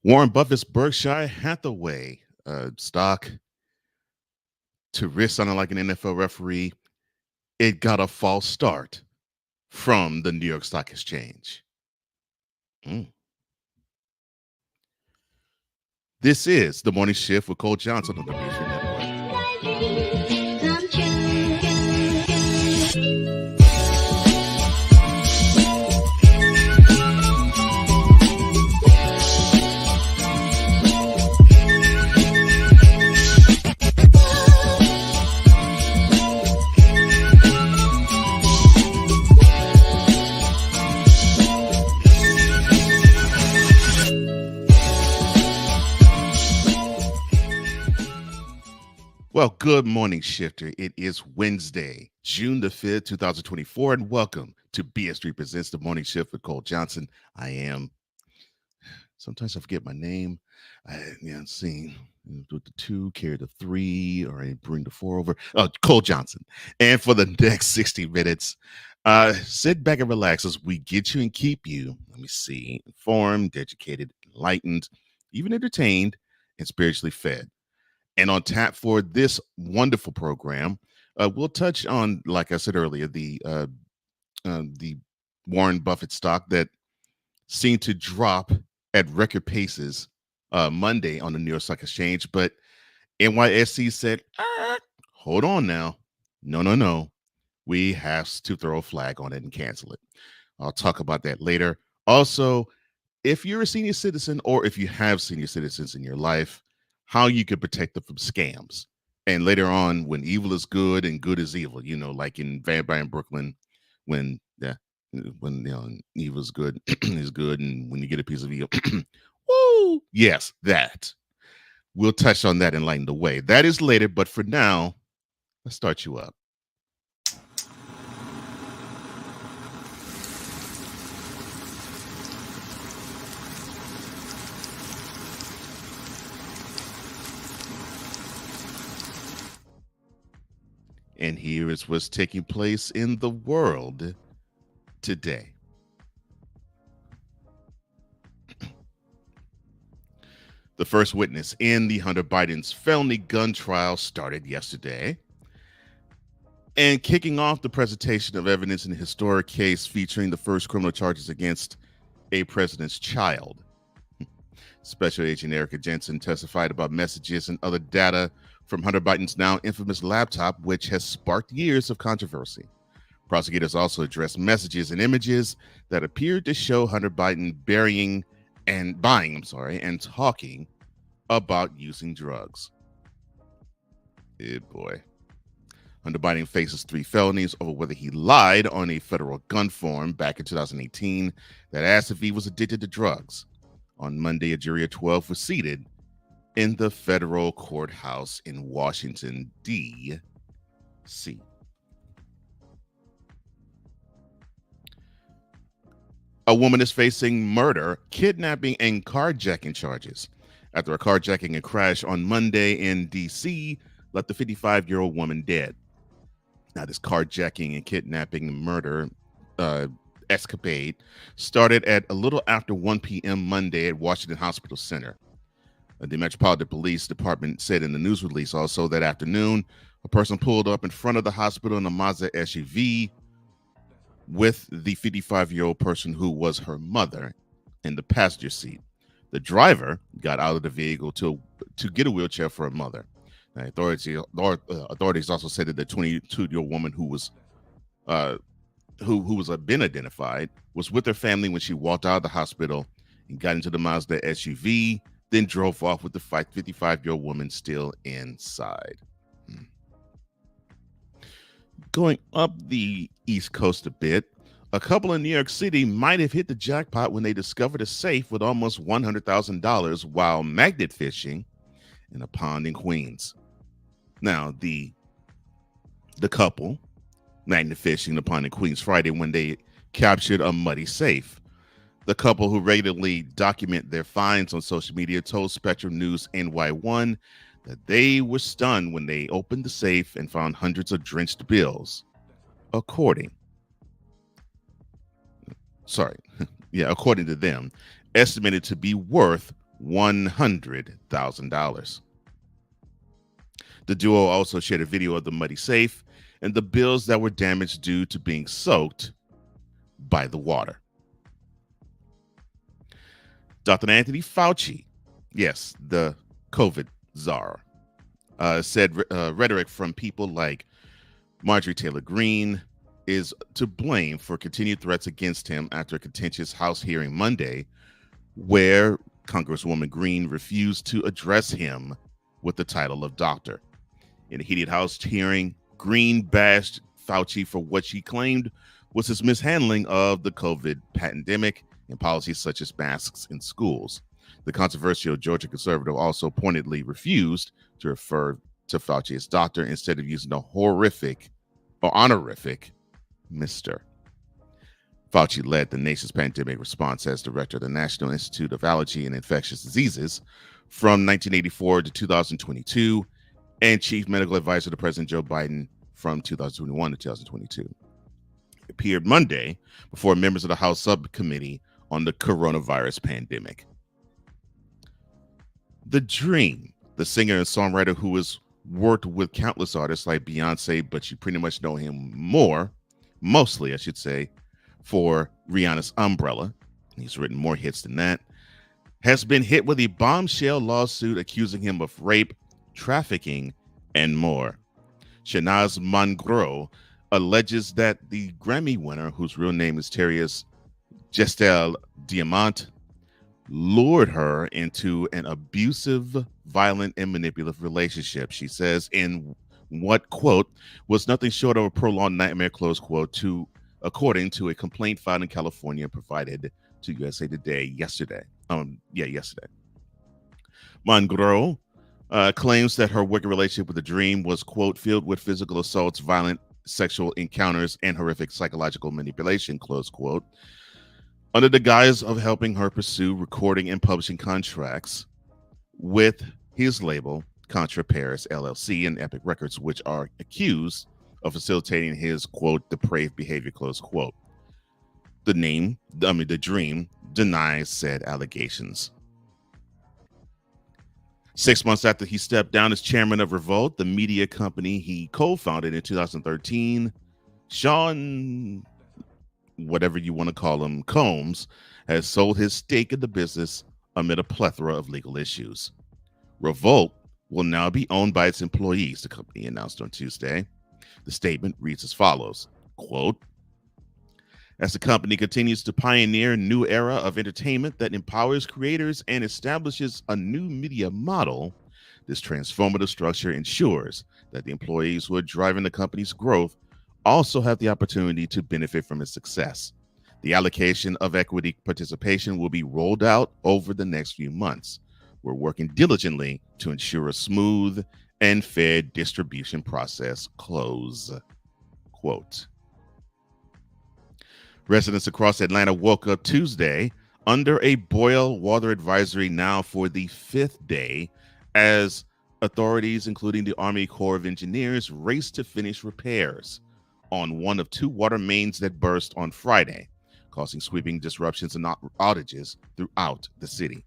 Warren Buffett's Berkshire Hathaway stock to risk sounding like an NFL referee. It got a false start from the New York Stock Exchange. This is the Morning Shift with Cole Johnson on the Berkshire Network. Well, good morning, Shifter. It is Wednesday, June the 5th, 2024, and welcome to BS Street Presents the Morning Shift with Cole Johnson. Sometimes I forget my name. Do the 2, carry the 3, or I bring the 4 over. Cole Johnson. And for the next 60 minutes, sit back and relax as we get you and keep you, informed, educated, enlightened, even entertained, and spiritually fed. And on tap for this wonderful program, we'll touch on, like I said earlier, the Warren Buffett stock that seemed to drop at record paces Monday on the New York Stock Exchange. But NYSE said, hold on now. No. We have to throw a flag on it and cancel it. I'll talk about that later. Also, if you're a senior citizen or if you have senior citizens in your life, how you could protect them from scams. And later on, when evil is good and good is evil, like in Vampire in Brooklyn, when evil is good is good, and when you get a piece of evil, woo, yes, that. We'll touch on that and lighten the way. That is later, but for now, let's start you up. And here is what's taking place in the world today. The first witness in the Hunter Biden's felony gun trial started yesterday. And kicking off the presentation of evidence in a historic case featuring the first criminal charges against a president's child. Special Agent Erica Jensen testified about messages and other data from Hunter Biden's now infamous laptop, which has sparked years of controversy. Prosecutors also addressed messages and images that appeared to show Hunter Biden buying and talking about using drugs. Boy. Hunter Biden faces 3 felonies over whether he lied on a federal gun form back in 2018 that asked if he was addicted to drugs. On Monday, a jury of 12 was seated in the federal courthouse in Washington, D.C. A woman is facing murder, kidnapping, and carjacking charges after a carjacking and crash on Monday in D.C. left the 55-year-old woman dead. Now, this carjacking and kidnapping and murder escapade started at a little after 1 p.m. Monday at Washington Hospital Center. The Metropolitan Police Department said in the news release also that afternoon, a person pulled up in front of the hospital in a Mazda SUV with the 55-year-old person who was her mother in the passenger seat. The driver got out of the vehicle to get a wheelchair for her mother. Now, authorities also said that the 22-year-old woman who was been identified was with her family when she walked out of the hospital and got into the Mazda SUV, then drove off with the 55-year-old woman still inside. Going up the East Coast a bit, a couple in New York City might have hit the jackpot when they discovered a safe with almost $100,000 while magnet fishing in a pond in Queens. Now, the couple magnet fishing in the pond in Queens Friday when they captured a muddy safe. The couple, who regularly document their finds on social media, told Spectrum News NY1 that they were stunned when they opened the safe and found hundreds of drenched bills, according to them, estimated to be worth $100,000. The duo also shared a video of the muddy safe and the bills that were damaged due to being soaked by the water. Dr. Anthony Fauci, yes, the COVID czar, said rhetoric from people like Marjorie Taylor Greene is to blame for continued threats against him after a contentious House hearing Monday, where Congresswoman Greene refused to address him with the title of doctor. In a heated House hearing, Greene bashed Fauci for what she claimed was his mishandling of the COVID pandemic and policies such as masks in schools. The controversial Georgia conservative also pointedly refused to refer to Fauci as doctor instead of using the horrific or honorific Mr. Fauci led the nation's pandemic response as director of the National Institute of Allergy and Infectious Diseases from 1984 to 2022 and chief medical advisor to President Joe Biden from 2021 to 2022. He appeared Monday before members of the House subcommittee on the coronavirus pandemic. The Dream, the singer and songwriter who has worked with countless artists like Beyonce, but you pretty much know him mostly, I should say, for Rihanna's Umbrella. He's written more hits than that. Has been hit with a bombshell lawsuit accusing him of rape, trafficking, and more. Shanaz Mangro alleges that the Grammy winner, whose real name is Terius Gestel Diamant, lured her into an abusive, violent, and manipulative relationship. She says in what, quote, was nothing short of a prolonged nightmare, close quote, according to a complaint filed in California provided to USA Today yesterday. Mangro claims that her wicked relationship with the Dream was, quote, filled with physical assaults, violent sexual encounters, and horrific psychological manipulation, close quote, under the guise of helping her pursue recording and publishing contracts with his label, Contra Paris LLC and Epic Records, which are accused of facilitating his, quote, depraved behavior, close quote. The Dream denies said allegations. 6 months after he stepped down as chairman of Revolt, the media company he co-founded in 2013, Sean, whatever you want to call him, Combs, has sold his stake in the business amid a plethora of legal issues. Revolt will now be owned by its employees, the company announced on Tuesday. The statement reads as follows, quote, as the company continues to pioneer a new era of entertainment that empowers creators and establishes a new media model, this transformative structure ensures that the employees who are driving the company's growth also have the opportunity to benefit from its success. The allocation of equity participation will be rolled out over the next few months. We're working diligently to ensure a smooth and fair distribution process, close quote. Residents across Atlanta woke up Tuesday under a boil water advisory now for the fifth day as authorities, including the Army Corps of Engineers, raced to finish repairs on one of two water mains that burst on Friday, causing sweeping disruptions and outages throughout the city.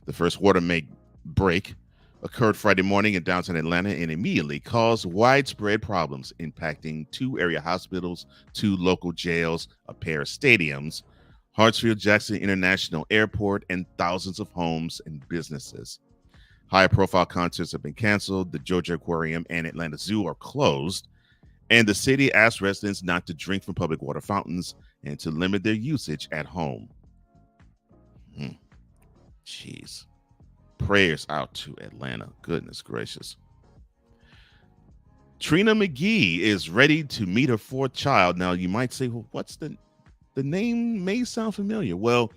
The first water main break occurred Friday morning in downtown Atlanta and immediately caused widespread problems impacting two area hospitals, two local jails, a pair of stadiums, Hartsfield-Jackson International Airport, and thousands of homes and businesses. High-profile concerts have been canceled. The Georgia Aquarium and Atlanta Zoo are closed, and the city asked residents not to drink from public water fountains and to limit their usage at home. Jeez. Prayers out to Atlanta. Goodness gracious. Trina McGee is ready to meet her fourth child. Now, you might say, well, what's the name may sound familiar. Well,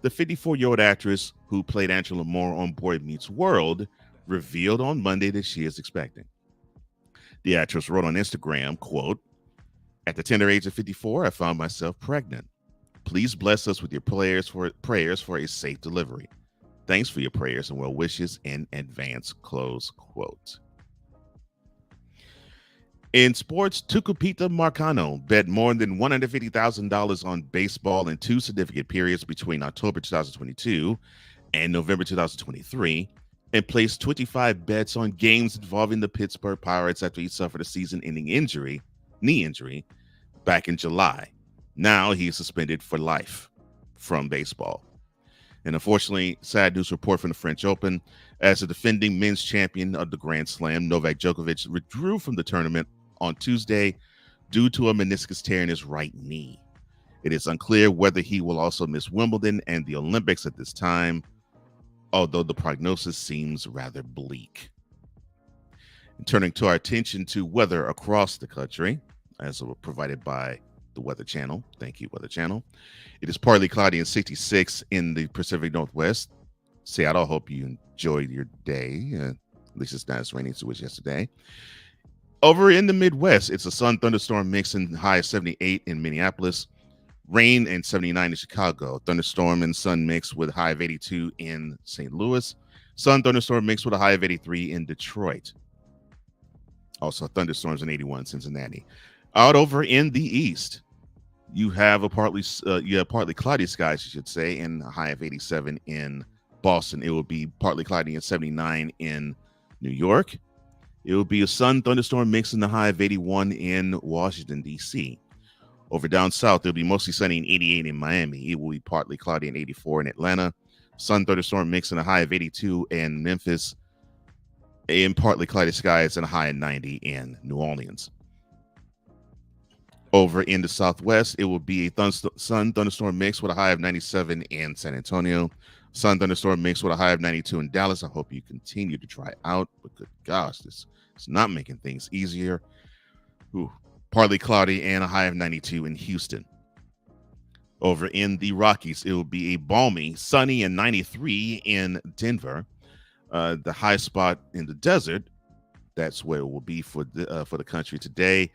the 54-year-old actress who played Angela Moore on Boy Meets World revealed on Monday that she is expecting. The actress wrote on Instagram, quote, at the tender age of 54, I found myself pregnant. Please bless us with your prayers for a safe delivery. Thanks for your prayers and well wishes in advance, close quote. In sports, Tucupita Marcano bet more than $150,000 on baseball in two significant periods between October 2022 and November 2023 and placed 25 bets on games involving the Pittsburgh Pirates after he suffered a season-ending knee injury, back in July. Now he is suspended for life from baseball. And unfortunately, sad news report from the French Open, as the defending men's champion of the Grand Slam, Novak Djokovic, withdrew from the tournament on Tuesday due to a meniscus tear in his right knee. It is unclear whether he will also miss Wimbledon and the Olympics at this time, although the prognosis seems rather bleak. And turning to our attention to weather across the country, as provided by the Weather Channel. Thank you, Weather Channel. It is partly cloudy and 66 in the Pacific Northwest. Seattle, I hope you enjoyed your day. At least it's not as rainy as it was yesterday. Over in the Midwest, it's a sun thunderstorm mix and high of 78 in Minneapolis. Rain and 79 in Chicago. Thunderstorm and sun mix with a high of 82 in St. Louis. Sun thunderstorm mix with a high of 83 in Detroit. Also thunderstorms in 81 in Cincinnati. Out over in the east, you have partly cloudy skies, you should say, and a high of 87 in Boston. It will be partly cloudy and 79 in New York. It will be a sun thunderstorm mix in the high of 81 in Washington, D.C. Over down south, it'll be mostly sunny and 88 in Miami. It will be partly cloudy and 84 in Atlanta. Sun thunderstorm mix in a high of 82 in Memphis. And partly cloudy skies and a high of 90 in New Orleans. Over in the southwest, it will be a sun thunderstorm mix with a high of 97 in San Antonio. Sun thunderstorm mix with a high of 92 in Dallas. I hope you continue to try out, but good gosh, this is not making things easier. Ooh. Partly cloudy and a high of 92 in Houston. Over in the Rockies, it will be a balmy, sunny, and 93 in Denver. The high spot in the desert, that's where it will be for the country today.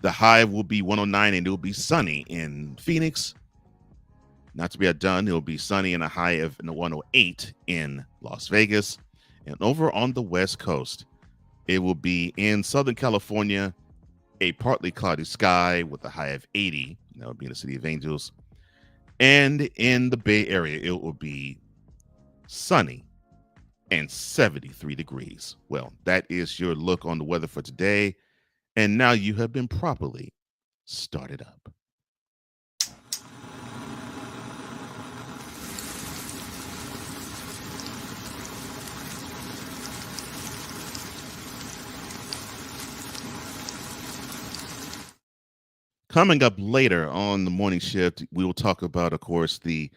The high will be 109, and it will be sunny in Phoenix. Not to be outdone, it will be sunny and a high of 108 in Las Vegas. And over on the West Coast, it will be in Southern California, a partly cloudy sky with a high of 80. That would be in the City of Angels. And in the Bay Area, it will be sunny and 73 degrees. Well, that is your look on the weather for today. And now you have been properly started up. Coming up later on the morning shift, we will talk about, of course, the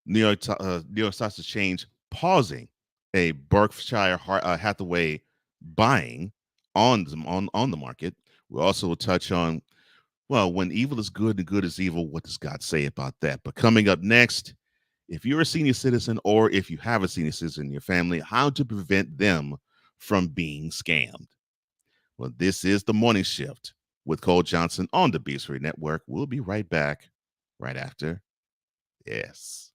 New York Stock Exchange pausing a Berkshire Hathaway buying on the market. We'll also touch on, well, when evil is good and good is evil, what does God say about that? But coming up next, if you're a senior citizen or if you have a senior citizen in your family, how to prevent them from being scammed. Well, this is the morning shift with Cole Johnson on the Beasley Network. We'll be right back right after this.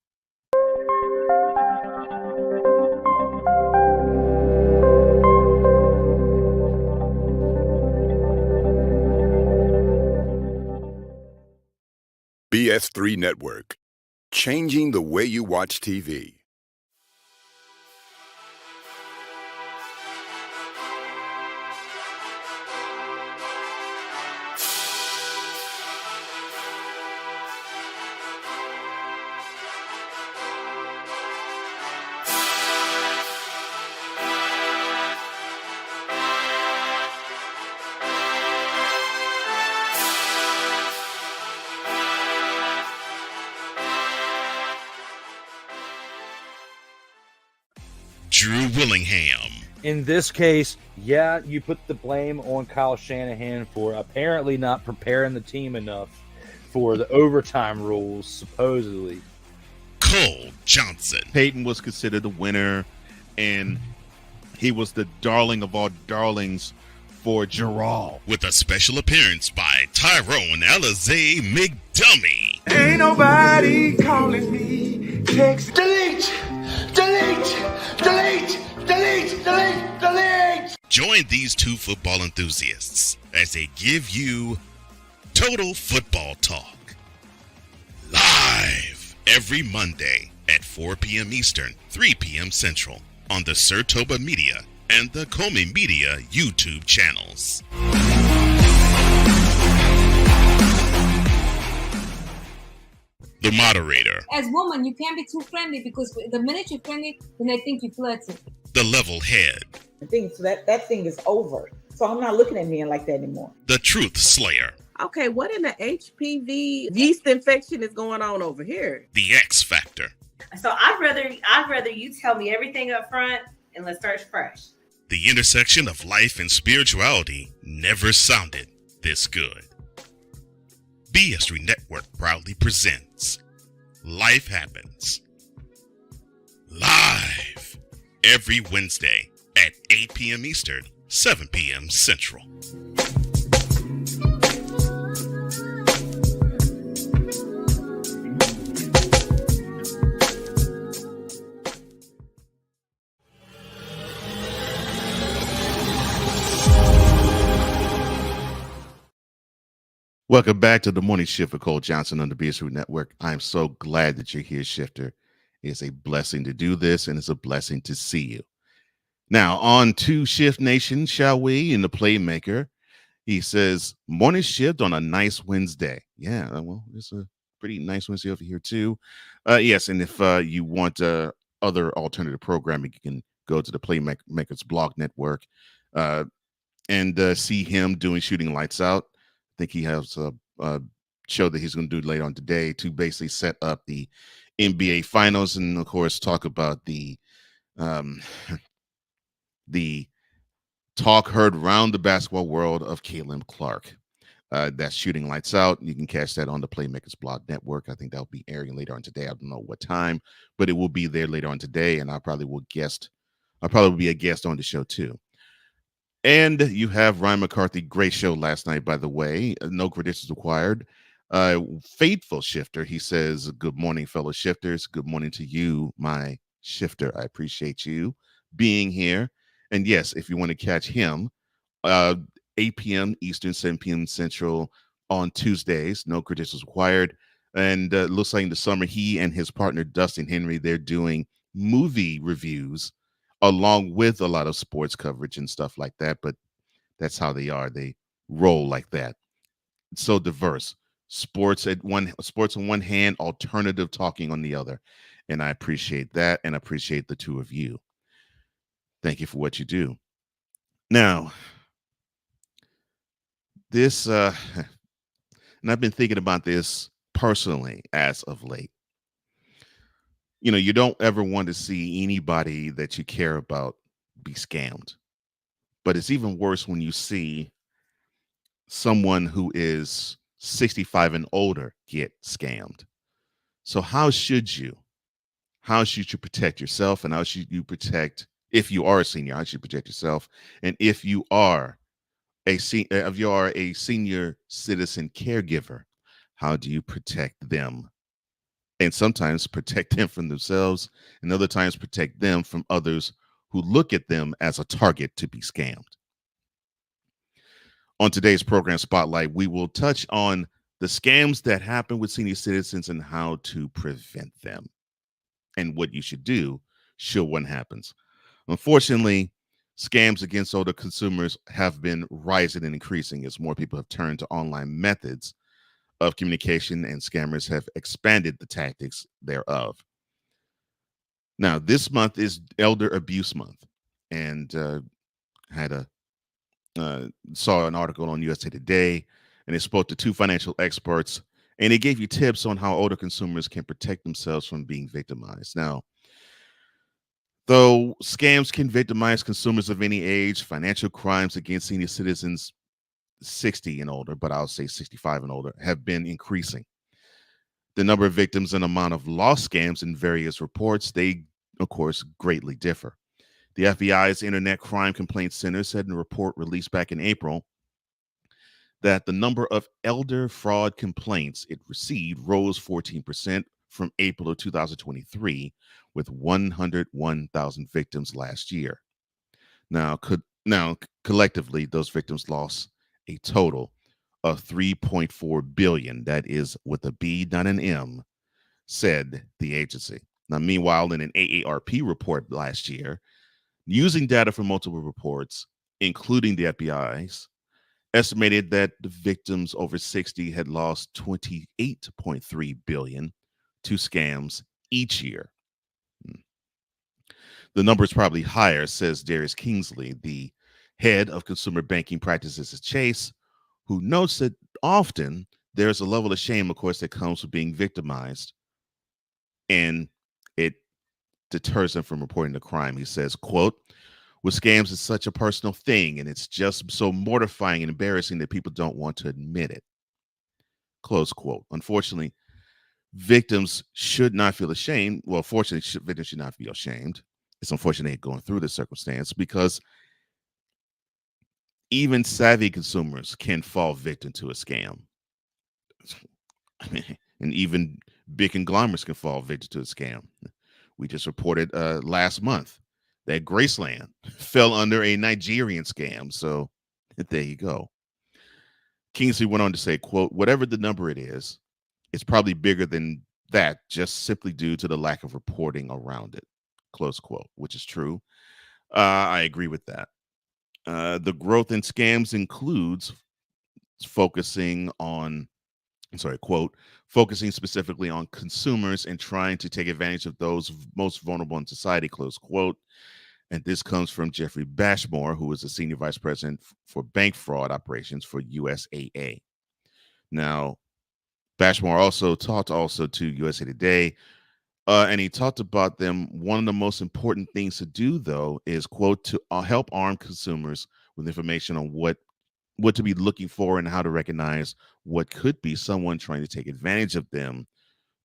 BS3 Network, changing the way you watch TV. Drew Willingham. In this case, yeah, you put the blame on Kyle Shanahan for apparently not preparing the team enough for the overtime rules, supposedly. Cole Johnson. Peyton was considered the winner, and he was the darling of all darlings for Gerald. With a special appearance by Tyrone Alizé McDummy. Ain't nobody calling me. Text. Delete! Join these two football enthusiasts as they give you Total Football Talk. Live every Monday at 4 p.m. Eastern, 3 p.m. Central on the Sertoba Media and the Comey Media YouTube channels. The moderator. As woman, you can't be too friendly because the minute you're friendly, then they think you're flirting. The level head. I think so that thing is over. So I'm not looking at men like that anymore. The truth slayer. Okay, what in the HPV yeast infection is going on over here? The X factor. So I'd rather you tell me everything up front and let's start fresh. The intersection of life and spirituality never sounded this good. BS3 Network proudly presents Life Happens live every Wednesday at 8 p.m. Eastern, 7 p.m. Central. Welcome back to the Morning Shift with Cole Johnson on the BS3 Network. I'm so glad that you're here, Shifter. It's a blessing to do this, and it's a blessing to see you. Now, on to Shift Nation, shall we? In the Playmaker, he says, morning shift on a nice Wednesday. Yeah, well, it's a pretty nice Wednesday over here, too. Yes, and if you want other alternative programming, you can go to the Playmaker's blog network and see him doing Shooting Lights Out. I think he has a show that he's going to do later on today to basically set up the NBA Finals and, of course, talk about the talk heard around the basketball world of Caitlin Clark. That's Shooting Lights Out. You can catch that on the Playmakers Blog Network. I think that'll be airing later on today. I don't know what time, but it will be there later on today, and I'll probably be a guest on the show too. And you have Ryan McCarthy. Great show last night, by the way. No credentials required. Faithful Shifter. He says, good morning, fellow shifters. Good morning to you, my shifter. I appreciate you being here. And yes, if you want to catch him, 8 p.m. Eastern, 7 p.m. Central on Tuesdays. No credentials required. And looks like in the summer, he and his partner, Dustin Henry, they're doing movie reviews along with a lot of sports coverage and stuff like that. But that's how they are. They roll like that. It's so diverse. Sports on one hand, alternative talking on the other. And I appreciate that, and appreciate the two of you. Thank you for what you do. Now, this, and I've been thinking about this personally as of late. You know, you don't ever want to see anybody that you care about be scammed. But it's even worse when you see someone who is 65 and older get scammed. So how should you protect yourself, and how should you protect, if you are a senior, how should you protect yourself? And if you are a senior citizen caregiver, how do you protect them? And sometimes protect them from themselves, and other times protect them from others who look at them as a target to be scammed. On today's program Spotlight, we will touch on the scams that happen with senior citizens and how to prevent them, and what you should do should one happens. Unfortunately, scams against older consumers have been rising and increasing as more people have turned to online methods of communication, and scammers have expanded the tactics thereof. Now, this month is Elder Abuse Month, and saw an article on USA Today, and it spoke to two financial experts, and it gave you tips on how older consumers can protect themselves from being victimized. Now, though scams can victimize consumers of any age, financial crimes against senior citizens 60 and older, but I'll say 65 and older, have been increasing. The number of victims and amount of lost scams in various reports, they, of course, greatly differ. The FBI's Internet Crime Complaint Center said in a report released back in April that the number of elder fraud complaints it received rose 14% from April of 2023, with 101,000 victims last year. Now, collectively, those victims lost a total of $3.4 billion. That is with a B, not an M, said the agency. Now, meanwhile, in an AARP report last year, using data from multiple reports, including the FBI's, estimated that the victims over 60 had lost 28.3 billion to scams each year. The number is probably higher, says Darius Kingsley, the head of consumer banking practices at Chase, who notes that often there's a level of shame, of course, that comes with being victimized, and it deters them from reporting the crime. He says, quote, with scams, it's such a personal thing, and it's just so mortifying and embarrassing that people don't want to admit it. Close quote. Unfortunately, victims should not feel ashamed. Well, fortunately, victims should not feel ashamed. It's unfortunate they're going through this circumstance because even savvy consumers can fall victim to a scam. And even big conglomerates can fall victim to a scam. We just reported last month that Graceland fell under a Nigerian scam. So there you go. Kingsley went on to say, quote, whatever the number it is, it's probably bigger than that just simply due to the lack of reporting around it, close quote, which is true. I agree with that. The growth in scams includes focusing specifically on consumers and trying to take advantage of those most vulnerable in society, close quote. And this comes from Jeffrey Bashmore, who is the senior vice president for bank fraud operations for USAA. Now, Bashmore also talked to USA Today, and he talked about them. One of the most important things to do, though, is, quote, to help arm consumers with information on what to be looking for and how to recognize what could be someone trying to take advantage of them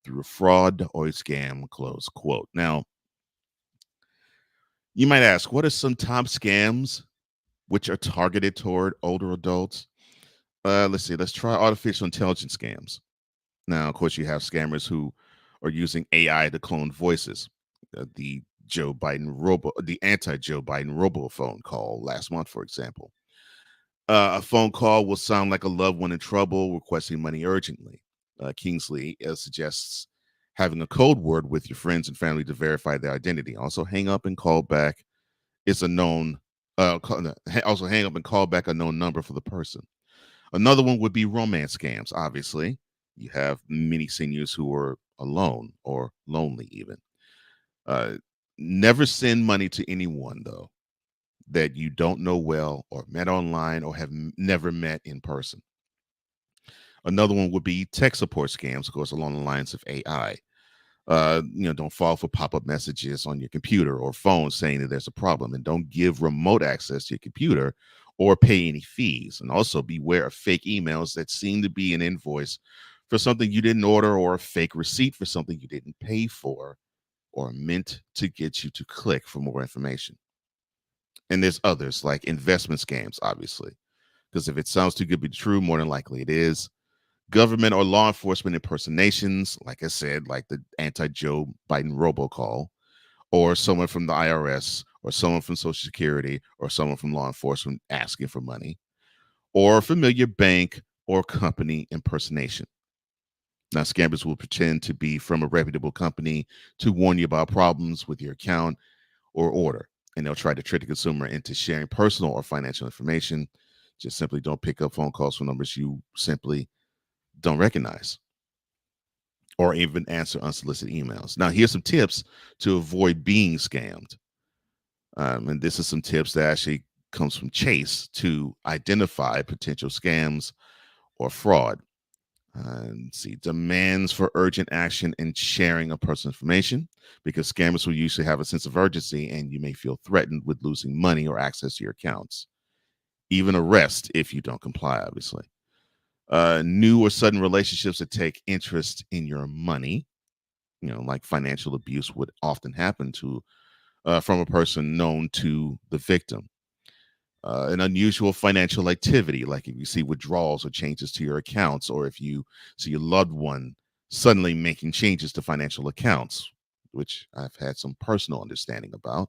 through a fraud or a scam, close quote. Now, you might ask, what are some top scams which are targeted toward older adults? Let's see. Let's try artificial intelligence scams. Now, of course, you have scammers who are using AI to clone voices. The anti-Joe Biden robophone call last month, for example. A phone call will sound like a loved one in trouble requesting money urgently. Kingsley suggests having a code word with your friends and family to verify their identity. Also, hang up and call back. Also, hang up and call back a known number for the person. Another one would be romance scams. Obviously, you have many seniors who are alone or lonely, even. Never send money to anyone, though, that you don't know well or met online or have never met in person. Another one would be tech support scams, of course, along the lines of AI. Don't fall for pop-up messages on your computer or phone saying that there's a problem, and don't give remote access to your computer or pay any fees. And also beware of fake emails that seem to be an invoice for something you didn't order or a fake receipt for something you didn't pay for or meant to get you to click for more information. And there's others like investment scams, obviously, because if it sounds too good to be true, more than likely it is. Government or law enforcement impersonations, like I said, like the anti-Joe Biden robocall, or someone from the IRS, or someone from Social Security, or someone from law enforcement asking for money, or familiar bank or company impersonation. Now, scammers will pretend to be from a reputable company to warn you about problems with your account or order, and they'll try to trick the consumer into sharing personal or financial information. Just simply don't pick up phone calls from numbers you simply don't recognize, or even answer unsolicited emails. Now, here's some tips to avoid being scammed. And this is some tips that actually comes from Chase to identify potential scams or fraud. Demands for urgent action and sharing of personal information, because scammers will usually have a sense of urgency and you may feel threatened with losing money or access to your accounts. Even arrest if you don't comply, obviously. New or sudden relationships that take interest in your money, like financial abuse would often happen from a person known to the victim. An unusual financial activity, like if you see withdrawals or changes to your accounts, or if you see your loved one suddenly making changes to financial accounts, which I've had some personal understanding about.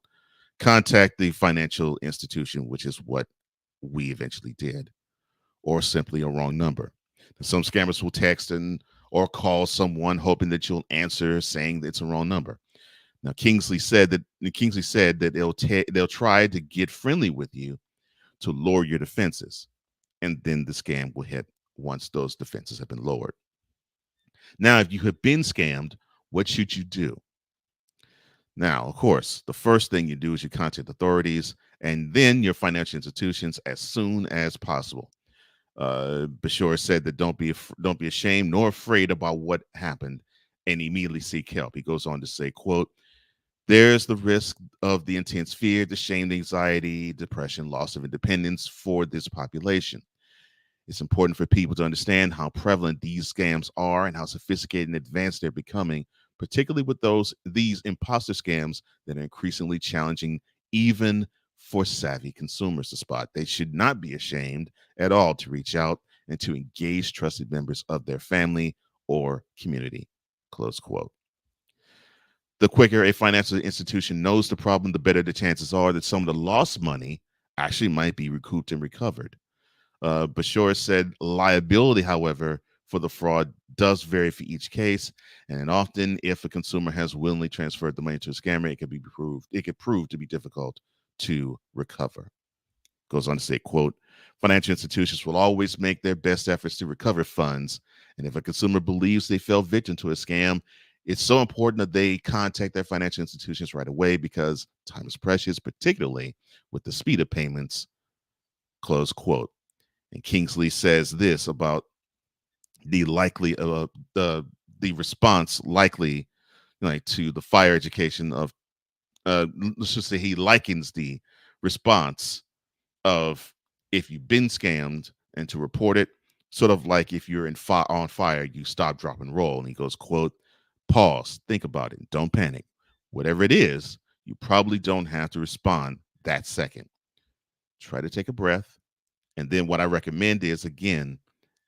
Contact the financial institution, which is what we eventually did, or simply a wrong number. Some scammers will text or call someone hoping that you'll answer saying that it's a wrong number. Now, Kingsley said that they'll try to get friendly with you to lower your defenses, and then the scam will hit once those defenses have been lowered. Now, if you have been scammed, what should you do? Now, of course, the first thing you do is you contact authorities and then your financial institutions as soon as possible. Berkshire said that don't be ashamed nor afraid about what happened, and immediately seek help. He goes on to say, quote, "There's the risk of the intense fear, the shame, the anxiety, depression, loss of independence for this population. It's important for people to understand how prevalent these scams are and how sophisticated and advanced they're becoming, particularly with these imposter scams that are increasingly challenging even for savvy consumers to spot. They should not be ashamed at all to reach out and to engage trusted members of their family or community." Close quote. The quicker a financial institution knows the problem, the better the chances are that some of the lost money actually might be recouped and recovered. Berkshire said liability, however, for the fraud does vary for each case, and often if a consumer has willingly transferred the money to a scammer, it could prove to be difficult to recover. Goes on to say, quote, "Financial institutions will always make their best efforts to recover funds, and if a consumer believes they fell victim to a scam, it's so important that they contact their financial institutions right away because time is precious, particularly with the speed of payments." Close quote. And Kingsley says this about the likely the response likely to the fire education of let's just say he likens the response of if you've been scammed and to report it, sort of like if you're on fire, you stop, drop, and roll. And he goes, quote, "Pause, think about it, don't panic. Whatever it is, you probably don't have to respond that second. Try to take a breath. And then what I recommend is, again,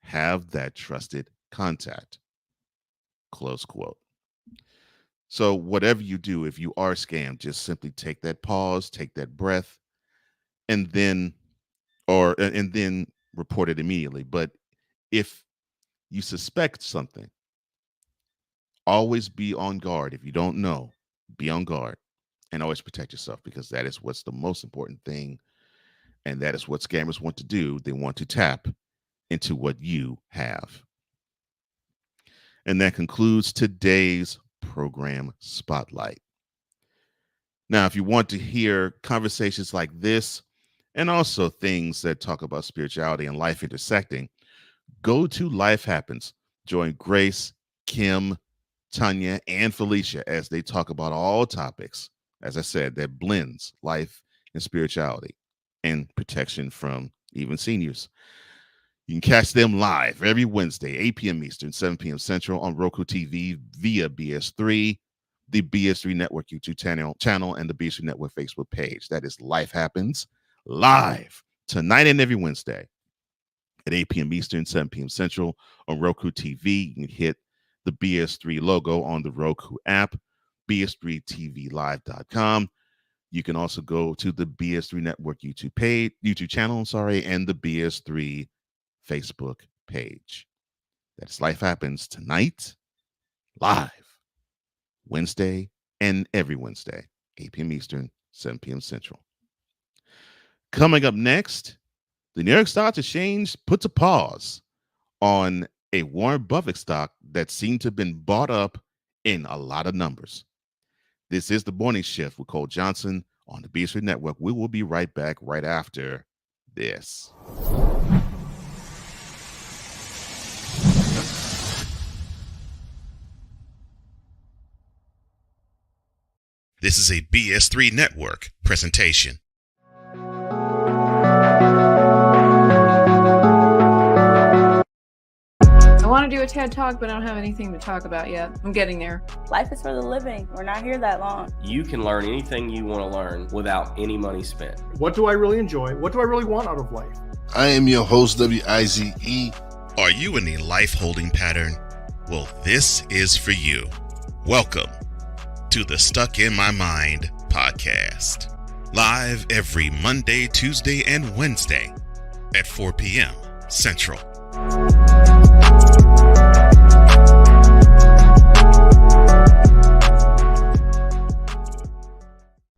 have that trusted contact." Close quote. So whatever you do, if you are scammed, just simply take that pause, take that breath, and then report it immediately. But if you suspect something, always be on guard. If you don't know, be on guard and always protect yourself, because that is what's the most important thing. And that is what scammers want to do. They want to tap into what you have. And that concludes today's program Spotlight. Now, if you want to hear conversations like this and also things that talk about spirituality and life intersecting, go to Life Happens. Join Grace, Kim, Tanya, and Felicia as they talk about all topics, as I said, that blends life and spirituality and protection from even seniors. You can catch them live every Wednesday, 8 p.m. Eastern, 7 p.m. Central on Roku TV via BS3, the BS3 Network YouTube channel, and the BS3 Network Facebook page. That is Life Happens live tonight and every Wednesday at 8 p.m. Eastern, 7 p.m. Central on Roku TV. You can hit the BS3 logo on the Roku app, bs3tvlive.com. You can also go to the BS3 Network YouTube channel, and the BS3 Facebook page. That's Life Happens tonight, live, Wednesday, and every Wednesday, 8 p.m. Eastern, 7 p.m. Central. Coming up next, the New York Stock Exchange puts a pause on a Warren Buffett stock that seemed to have been bought up in a lot of numbers. This is the Morning Shift with Cole Johnson on the BS3 Network. We will be right back right after this. This is a BS3 Network presentation. I want to do a TED Talk, but I don't have anything to talk about yet. I'm getting there. Life is for the living. We're not here that long. You can learn anything you want to learn without any money spent. What do I really enjoy? What do I really want out of life? I am your host, WIZE. Are you in a life holding pattern? Well, this is for you. Welcome to the Stuck in My Mind podcast. Live every Monday, Tuesday, and Wednesday at 4 p.m. Central.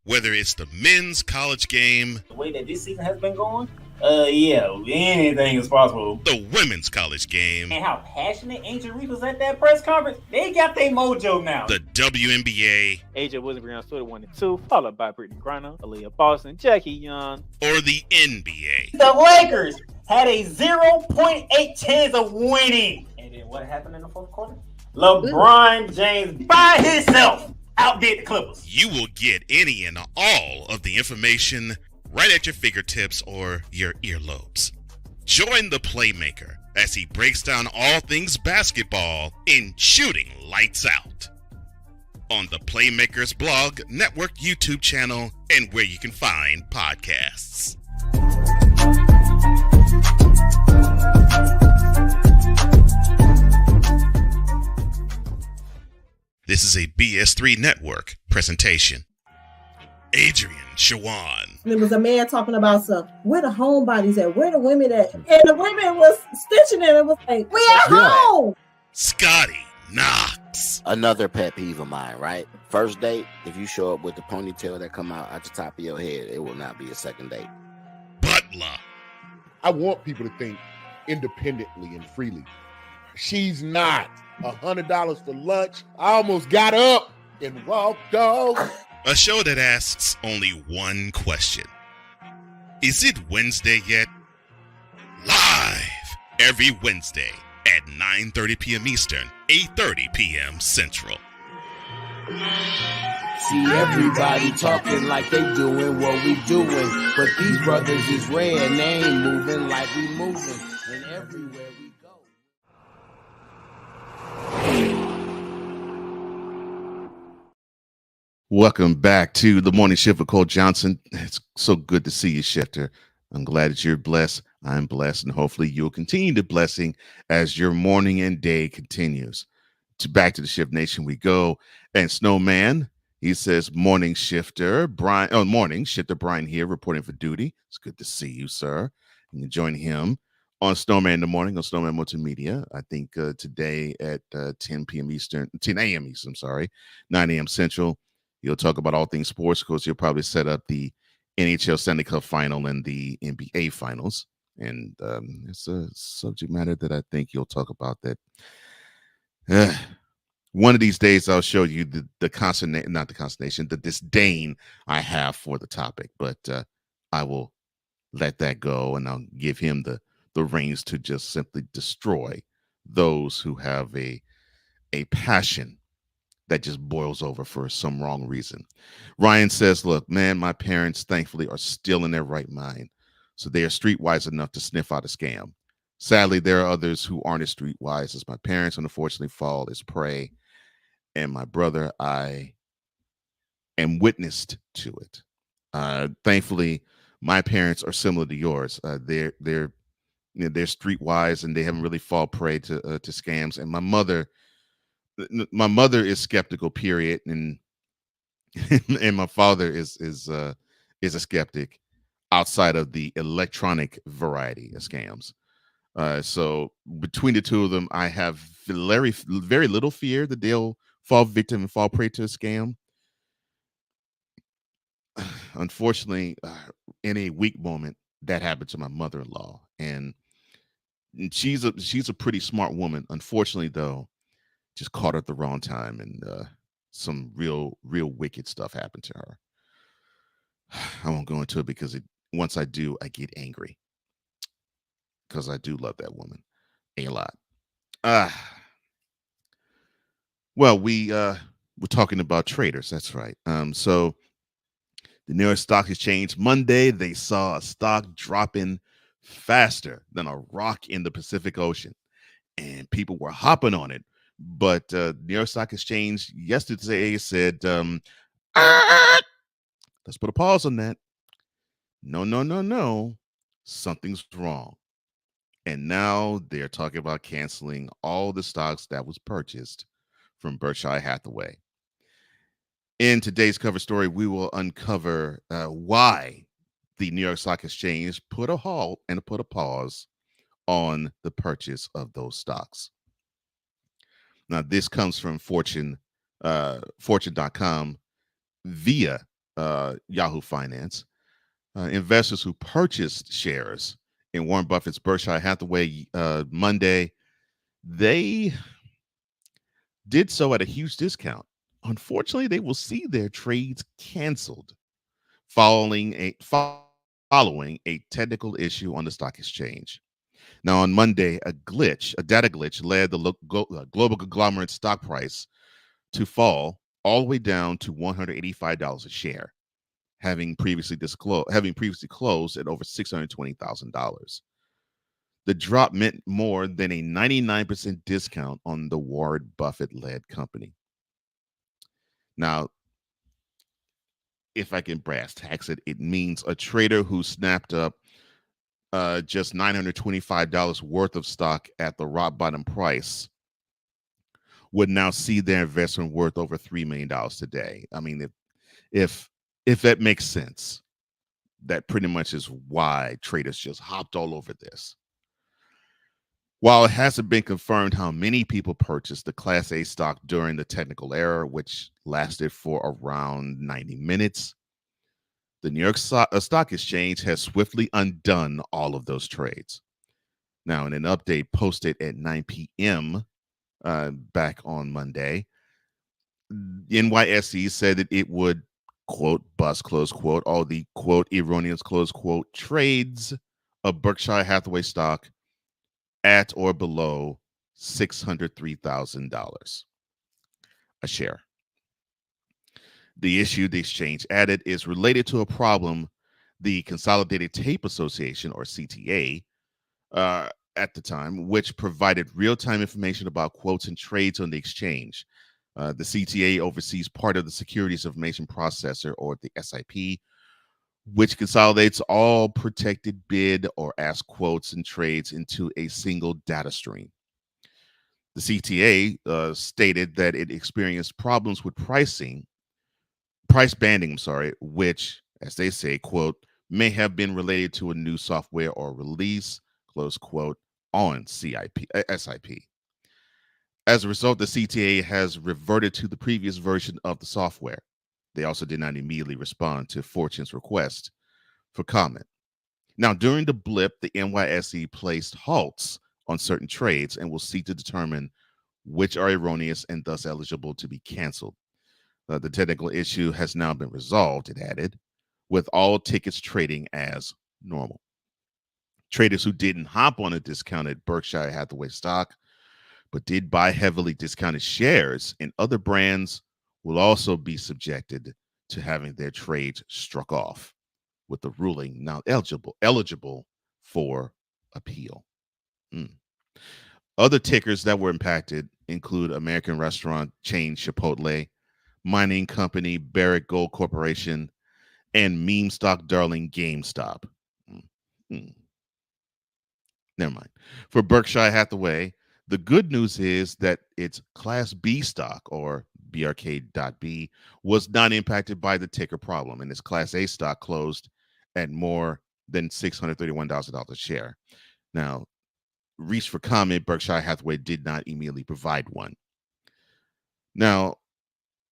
Whether it's the men's college game, the way that this season has been going, yeah, anything is possible. The women's college game, and how passionate Angel Reese was at that press conference, they got their mojo now. The WNBA, AJ Wilson Brown stood at 1 and 2, followed by Brittany Griner, Aaliyah Boston, Jackie Young, or the NBA. The Lakers had a 0.8 chance of winning. And then what happened in the fourth quarter? LeBron James by himself outdid the Clippers. You will get any and all of the information right at your fingertips or your earlobes. Join the Playmaker as he breaks down all things basketball in Shooting Lights Out on the Playmaker's blog, network, YouTube channel, and where you can find podcasts. This is a BS3 Network presentation. Adrian Shawan. There was a man talking about where the homebodies at? Where the women at? And the women was stitching it and was like, we at home. Scotty Knox. Another pet peeve of mine, right? First date, if you show up with the ponytail that come out at the top of your head, it will not be a second date. Butler. I want people to think independently and freely. She's not. $100 for lunch. I almost got up and walked off. A show that asks only one question. Is it Wednesday yet? Live every Wednesday at 9:30 p.m. Eastern, 8:30 p.m. Central. See everybody talking like they doing what we doing, but these brothers is red and they ain't moving like we moving, and everywhere we go. Welcome back to the Morning Shift with Cole Johnson. It's so good to see you, Shifter. I'm glad that you're blessed. I'm blessed, and hopefully you'll continue the blessing as your morning and day continues. Back to the Shift Nation we go. And Snowman, he says, morning, Shifter. Brian, morning, Shifter Brian here, reporting for duty. It's good to see you, sir. You can join him on Snowman in the Morning on Snowman Multimedia. I think today at 10 p.m. Eastern, 10 a.m. Eastern, 9 a.m. Central. He'll talk about all things sports. Of course, he'll probably set up the NHL Stanley Cup final and the NBA finals. And it's a subject matter that I think you'll talk about that. One of these days, I'll show you the disdain I have for the topic. But I will let that go, and I'll give him the reins to just simply destroy those who have a passion that just boils over for some wrong reason. Ryan says, look, man, my parents, thankfully, are still in their right mind. So they are streetwise enough to sniff out a scam. Sadly, there are others who aren't as streetwise as my parents, and unfortunately fall as prey. And my brother, I am witnessed to it. Thankfully, my parents are similar to yours. They're streetwise, and they haven't really fall prey to scams. And my mother is skeptical, period, and and my father is a skeptic outside of the electronic variety of scams. So between the two of them, I have very little fear that they'll fall victim and fall prey to a scam. Unfortunately, in a weak moment, that happened to my mother-in-law, and she's a pretty smart woman. Unfortunately, though, just caught her at the wrong time, and some real wicked stuff happened to her. I won't go into it because once I do, I get angry because I do love that woman a lot. Well, we're talking about traders. That's right. So the New York Stock Exchange Monday, they saw a stock dropping faster than a rock in the Pacific Ocean, and people were hopping on it. But New York Stock Exchange yesterday said, let's put a pause on that. No. Something's wrong. And now they're talking about canceling all the stocks that was purchased from Berkshire Hathaway. In today's cover story, we will uncover why the New York Stock Exchange put a halt and put a pause on the purchase of those stocks. Now, this comes from Fortune.com via Yahoo Finance. Investors who purchased shares in Warren Buffett's Berkshire Hathaway Monday, they did so at a huge discount. Unfortunately, they will see their trades canceled following a technical issue on the stock exchange. Now, on Monday, a data glitch, led the global conglomerate stock price to fall all the way down to $185 a share, having previously closed at over $620,000. The drop meant more than a 99% discount on the Warren Buffett-led company. Now, if I can brass tacks it, it means a trader who snapped up just $925 worth of stock at the rock bottom price would now see their investment worth over $3 million today. I mean, if that makes sense, that pretty much is why traders just hopped all over this. While it hasn't been confirmed how many people purchased the Class A stock during the technical error, which lasted for around 90 minutes, the New York Stock Exchange has swiftly undone all of those trades. Now, in an update posted at 9 p.m. Back on Monday, NYSE said that it would, quote, bust, close quote, all the, quote, erroneous, close quote, trades of Berkshire Hathaway stock at or below $603,000 a share. The issue, the exchange added, is related to a problem the Consolidated Tape Association, or CTA, at the time, which provided real-time information about quotes and trades on the exchange. The CTA oversees part of the Securities Information Processor, or the SIP, which consolidates all protected bid or ask quotes and trades into a single data stream. The CTA stated that it experienced problems with price banding, which, as they say, quote, may have been related to a new software or release, close quote, on SIP. As a result, the CTA has reverted to the previous version of the software. They also did not immediately respond to Fortune's request for comment. Now, during the blip, the NYSE placed halts on certain trades and will seek to determine which are erroneous and thus eligible to be canceled. The technical issue has now been resolved, it added, with all tickets trading as normal. Traders who didn't hop on a discounted Berkshire Hathaway stock but did buy heavily discounted shares in other brands will also be subjected to having their trades struck off, with the ruling now eligible for appeal. Other tickers that were impacted include American restaurant chain Chipotle, mining company Barrick Gold Corporation, and meme stock darling GameStop. Never mind. For Berkshire Hathaway, the good news is that its Class B stock, or BRK.B, was not impacted by the ticker problem, and its Class A stock closed at more than $631,000 a share. Now, reached for comment, Berkshire Hathaway did not immediately provide one. Now,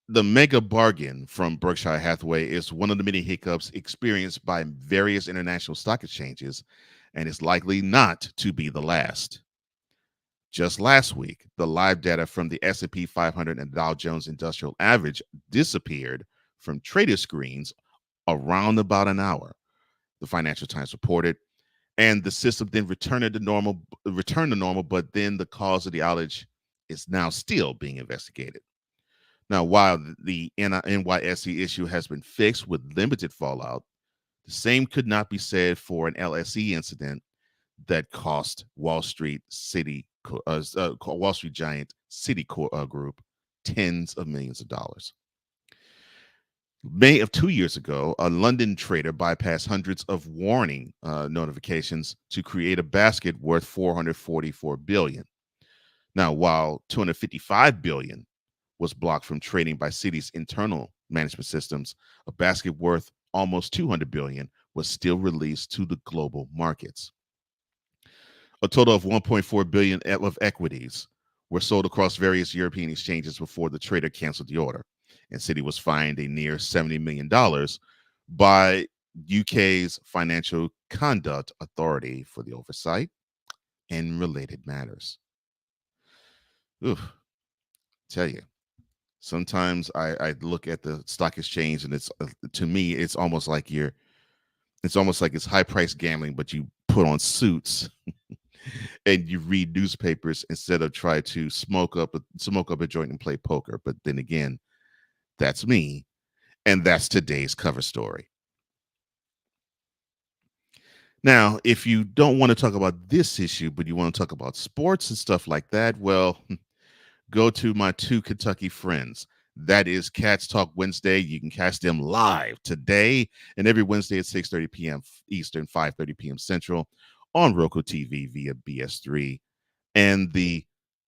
the mega bargain from Berkshire Hathaway is one of the many hiccups experienced by various international stock exchanges, and is likely not to be the last. Just last week, the live data from the S&P 500 and Dow Jones Industrial Average disappeared from trader screens around about an hour, the Financial Times reported, and the system then returned to normal, but then the cause of the outage is now still being investigated. Now, while the NYSE issue has been fixed with limited fallout, the same could not be said for an LSE incident that cost Wall Street giant Citigroup tens of millions of dollars. May of 2 years ago, a London trader bypassed hundreds of warning notifications to create a basket worth $444 billion. Now, while $255 billion was blocked from trading by Citi's internal management systems, a basket worth almost $200 billion was still released to the global markets. A total of $1.4 billion of equities were sold across various European exchanges before the trader canceled the order. and said he was fined a near $70 million by UK's Financial Conduct Authority for the oversight and related matters. Oof. Tell you, sometimes I look at the stock exchange and it's to me it's almost like it's high price gambling, but you put on suits and you read newspapers instead of try to smoke up a joint and play poker. But then again, that's me, and that's today's cover story. Now, if you don't want to talk about this issue, but you want to talk about sports and stuff like that, well, go to my two Kentucky friends. That is Cats Talk Wednesday. You can catch them live today and every Wednesday at 6:30 p.m. Eastern, 5:30 p.m. Central on Roku TV via BS3 and the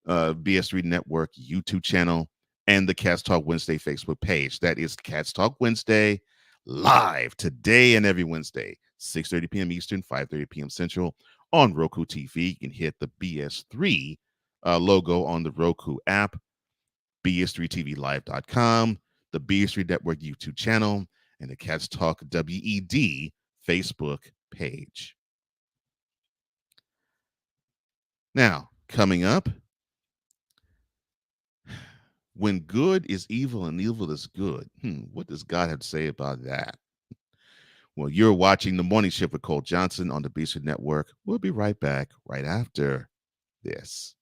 BS3 Network YouTube channel and the Cats Talk Wednesday Facebook page. That is Cats Talk Wednesday live today and every Wednesday, 6:30 p.m. Eastern, 5:30 p.m. Central on Roku TV. You can hit the BS3 logo on the Roku app, BS3TVLive.com, the BS3 Network YouTube channel, and the Cats Talk WED Facebook page. Now, coming up, when good is evil and evil is good, what does God have to say about that? Well, you're watching The Morning Shift with Cole Johnson on the BS3 Network. We'll be right back right after this.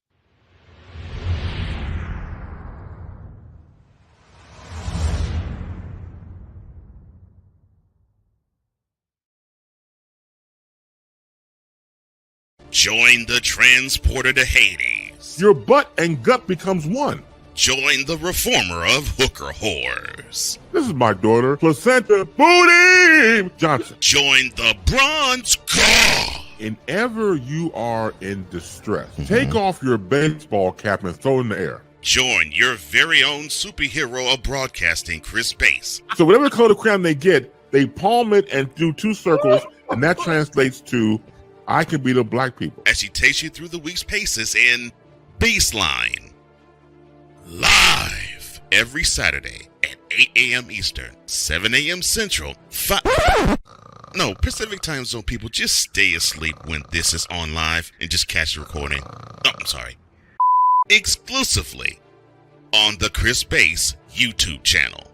Join the transporter to Hades. Your butt and gut becomes one. Join the reformer of hooker whores. This is my daughter, Placenta Booty Johnson. Join the bronze car. Whenever you are in distress, take off your baseball cap and throw it in the air. Join your very own superhero of broadcasting, Chris Bass. So whatever color crayon they get, they palm it and do 2 circles, and that translates to I can beat up black people. As she takes you through the week's paces in Baseline. Live every Saturday at 8 a.m. Eastern, 7 a.m. Central, Pacific Time Zone people, just stay asleep when this is on live and just catch the recording. Exclusively on the Chris Bass YouTube channel.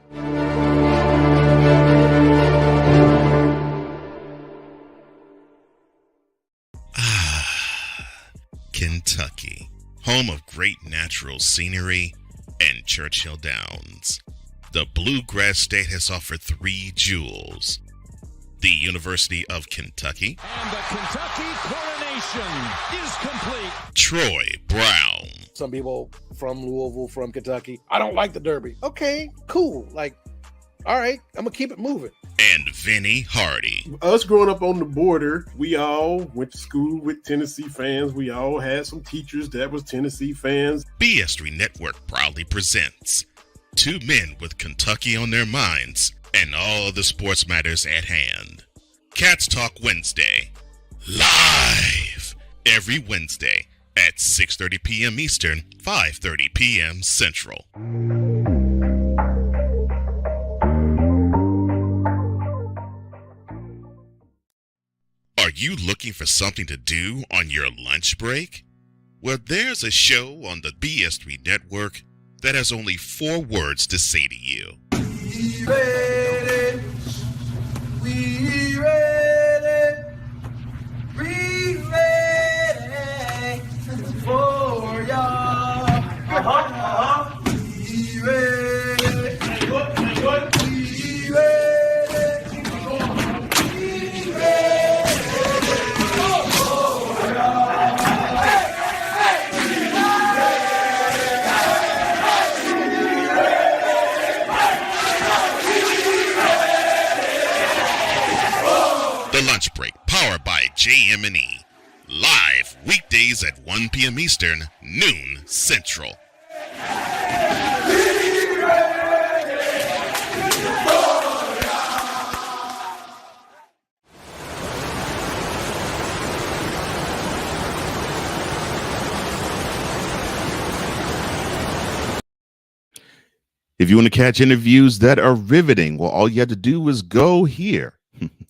Kentucky, home of great natural scenery and Churchill Downs. The Bluegrass State has offered 3 jewels. The University of Kentucky. And the Kentucky coronation is complete. Troy Brown. Some people from Louisville, from Kentucky, I don't like the Derby. Okay, cool. All right, I'm going to keep it moving. And Vinny Hardy. Us growing up on the border, we all went to school with Tennessee fans. We all had some teachers that was Tennessee fans. BS3 Network proudly presents 2 men with Kentucky on their minds and all the sports matters at hand. Cats Talk Wednesday. Live every Wednesday at 6:30 p.m. Eastern, 5:30 p.m. Central. Are you looking for something to do on your lunch break? Well, there's a show on the BS3 Network that has only 4 words to say to you. We ready, we ready, we ready for y'all. We ready, we ready. Lunch Break, powered by JM&E. Live weekdays at 1 p.m. Eastern, noon Central. If you want to catch interviews that are riveting, well, all you have to do is go here.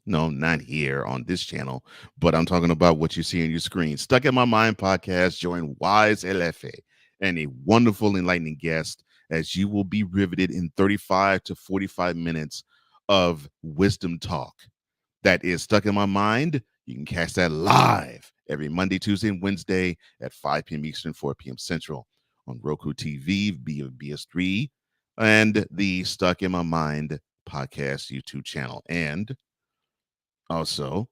No, not here on this channel, but I'm talking about what you see on your screen. Stuck in My Mind podcast, join Wise LFA and a wonderful, enlightening guest as you will be riveted in 35 to 45 minutes of wisdom talk. That is Stuck in My Mind. You can catch that live every Monday, Tuesday, and Wednesday at 5 p.m. Eastern, 4 p.m. Central on Roku TV, via BS3, and the Stuck in My Mind podcast YouTube channel. And also,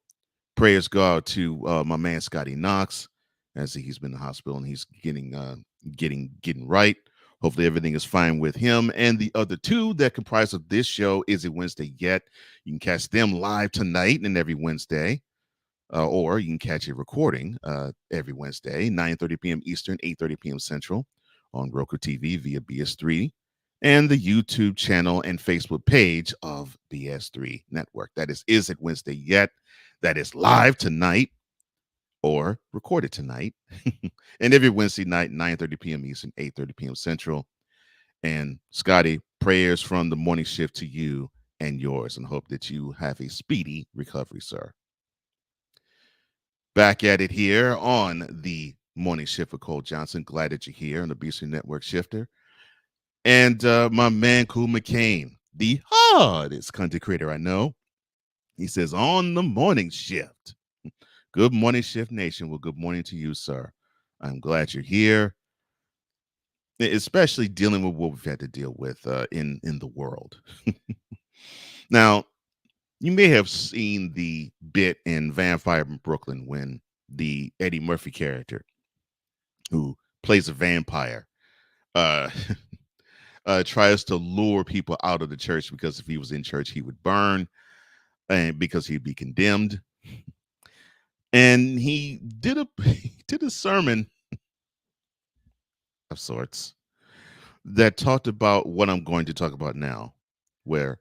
prayers go out to my man Scotty Knox, as he's been in the hospital and he's getting right. Hopefully everything is fine with him. And the other two that comprise of this show, Is It Wednesday Yet? You can catch them live tonight and every Wednesday, or you can catch a recording every Wednesday, 9:30 p.m. Eastern, 8:30 p.m. Central on Roku TV via BS3 and the YouTube channel and Facebook page of BS3 Network. That is It Wednesday Yet? That is live tonight or recorded tonight and every Wednesday night, 9:30 p.m. Eastern, 8:30 p.m. Central. And Scotty, prayers from the morning shift to you and yours, and hope that you have a speedy recovery, sir. Back at it here on the morning shift with Cole Johnson. Glad that you're here on the BC Network Shifter. And my man, Cool McCain, the hardest content creator I know. He says, on the morning shift. Good morning, Shift Nation. Well, good morning to you, sir. I'm glad you're here, especially dealing with what we've had to deal with in the world. Now, you may have seen the bit in Vampire in Brooklyn when the Eddie Murphy character, who plays a vampire, tries to lure people out of the church because if he was in church, he would burn, and because he'd be condemned. And he did a sermon of sorts that talked about what I'm going to talk about now, where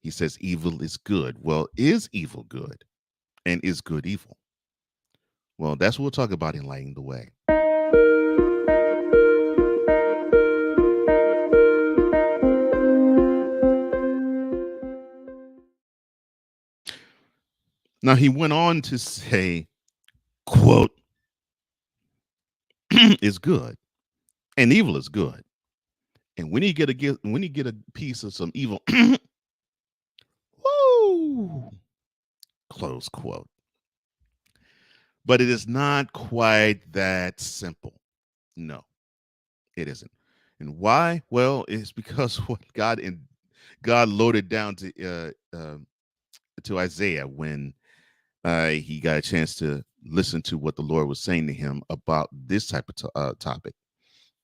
he says evil is good. Well, is evil good? And is good evil? Well, that's what we'll talk about in Lighting the Way. Now, he went on to say, quote, is good and evil is good. And when you get a piece of some evil, woo, close quote. But it is not quite that simple. No, it isn't. And why? Well, it's because what God loaded down to Isaiah when he got a chance to listen to what the Lord was saying to him about this type of topic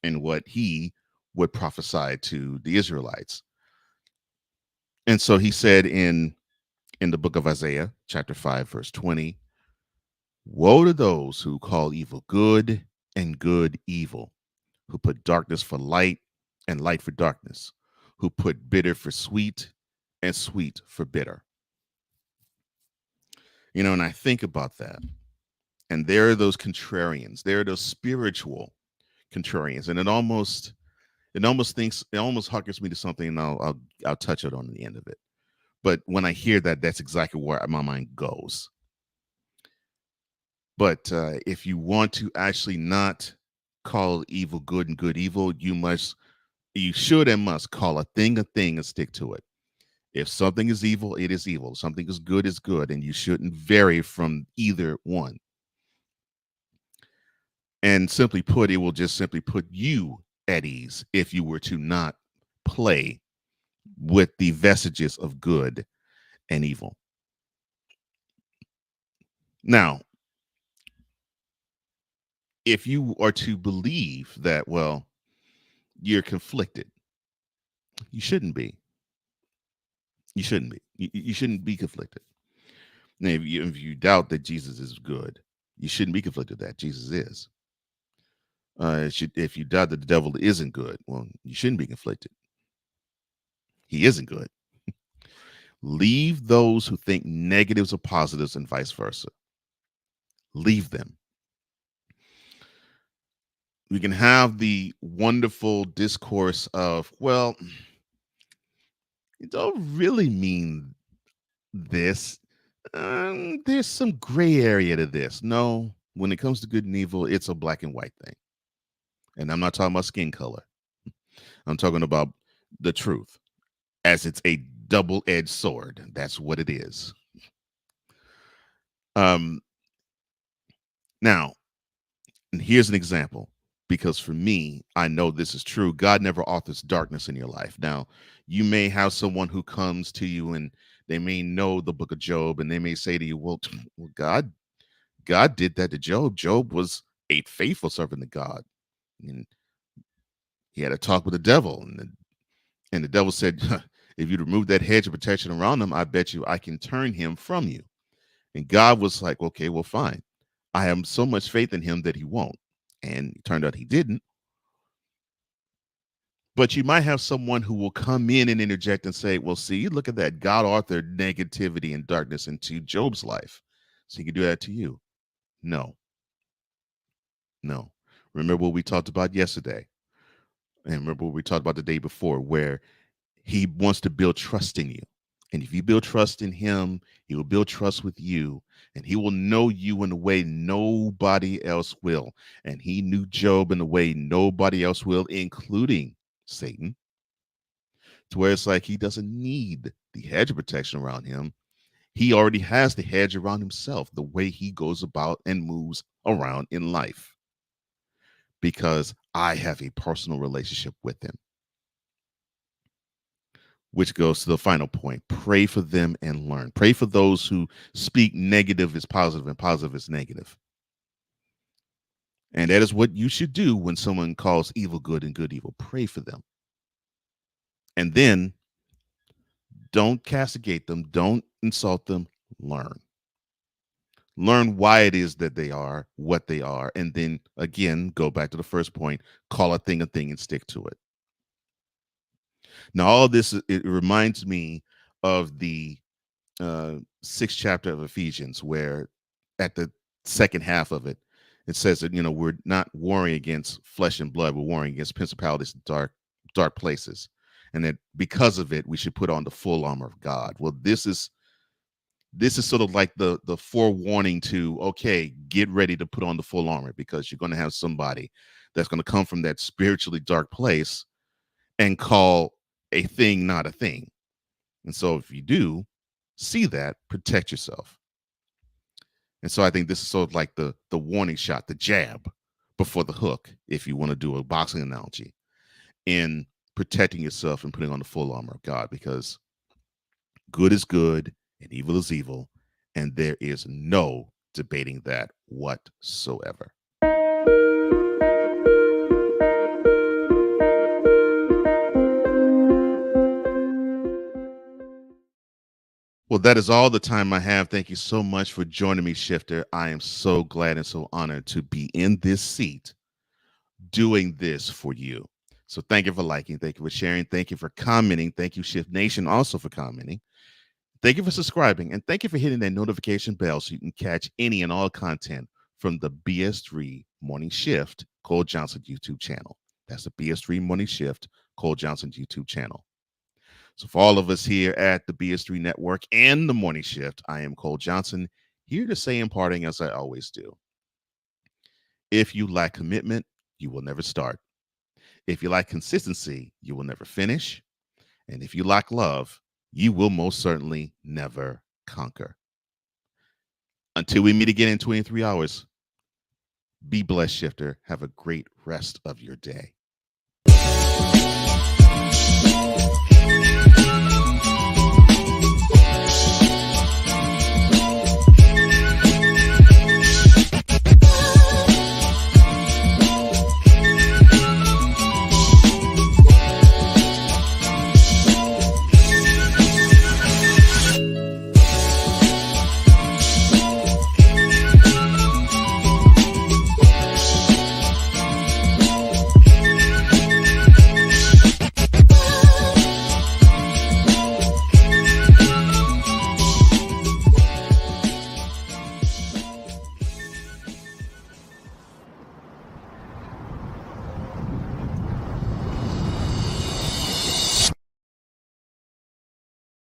and what he would prophesy to the Israelites. And so he said in the book of Isaiah, chapter 5, verse 20, woe to those who call evil good and good evil, who put darkness for light and light for darkness, who put bitter for sweet and sweet for bitter. You know, and I think about that. And there are those contrarians. There are those spiritual contrarians. And it almost harkens me to something, and I'll touch it on the end of it. But when I hear that, that's exactly where my mind goes. But if you want to actually not call evil good and good evil, you should and must call a thing and stick to it. If something is evil, it is evil. Something is good, and you shouldn't vary from either one. And simply put, it will just simply put you at ease if you were to not play with the vestiges of good and evil. Now, if you are to believe that, well, you're conflicted, you shouldn't be. You shouldn't be. You shouldn't be conflicted. Now, if you doubt that Jesus is good, you shouldn't be conflicted that Jesus is. If you doubt that the devil isn't good, well, you shouldn't be conflicted. He isn't good. Leave those who think negatives are positives and vice versa. Leave them. We can have the wonderful discourse of, well, You don't really mean this. There's some gray area to this. No, when it comes to good and evil, it's a black and white thing. And I'm not talking about skin color. I'm talking about the truth, as it's a double-edged sword. That's what it is. Now, and here's an example, because for me, I know this is true. God never authors darkness in your life. Now, you may have someone who comes to you and they may know the book of Job, and they may say to you, well, God did that to Job. Job was a faithful servant of God. And he had a talk with the devil. And the devil said, if you remove that hedge of protection around him, I bet you I can turn him from you. And God was like, okay, well, fine. I have so much faith in him that he won't. And it turned out he didn't. But you might have someone who will come in and interject and say, well, see, look at that. God authored negativity and darkness into Job's life, so he could do that to you. No. Remember what we talked about yesterday. And remember what we talked about the day before, where he wants to build trust in you. And if you build trust in him, he will build trust with you. And he will know you in a way nobody else will. And he knew Job in a way nobody else will, including Satan. To where it's like he doesn't need the hedge of protection around him. He already has the hedge around himself, the way he goes about and moves around in life. Because I have a personal relationship with him. Which goes to the final point. Pray for them and learn. Pray for those who speak negative as positive and positive as negative. And that is what you should do when someone calls evil good and good evil. Pray for them. And then don't castigate them. Don't insult them. Learn. Learn why it is that they are what they are. And then, again, go back to the first point. Call a thing and stick to it. Now, all of this, it reminds me of the 6th chapter of Ephesians, where at the second half of it, it says that, we're not warring against flesh and blood, we're warring against principalities and dark places. And that because of it, we should put on the full armor of God. Well, this is sort of like the forewarning to, okay, get ready to put on the full armor, because you're going to have somebody that's going to come from that spiritually dark place and call a thing not a thing. And so if you do see that, protect yourself. And so I think this is sort of like the warning shot, the jab before the hook, if you want to do a boxing analogy, in protecting yourself and putting on the full armor of God, because good is good and evil is evil, and there is no debating that whatsoever. Well, that is all the time I have. Thank you so much for joining me, Shifter. I am so glad and so honored to be in this seat doing this for you. So thank you for liking. Thank you for sharing. Thank you for commenting. Thank you, Shift Nation, also for commenting. Thank you for subscribing. And thank you for hitting that notification bell so you can catch any and all content from the BS3 Morning Shift Cole Johnson YouTube channel. That's the BS3 Morning Shift Cole Johnson YouTube channel. So for all of us here at the BS3 Network and the Morning Shift, I am Cole Johnson, here to say, imparting as I always do. If you lack commitment, you will never start. If you lack consistency, you will never finish. And if you lack love, you will most certainly never conquer. Until we meet again in 23 hours, be blessed, Shifter. Have a great rest of your day.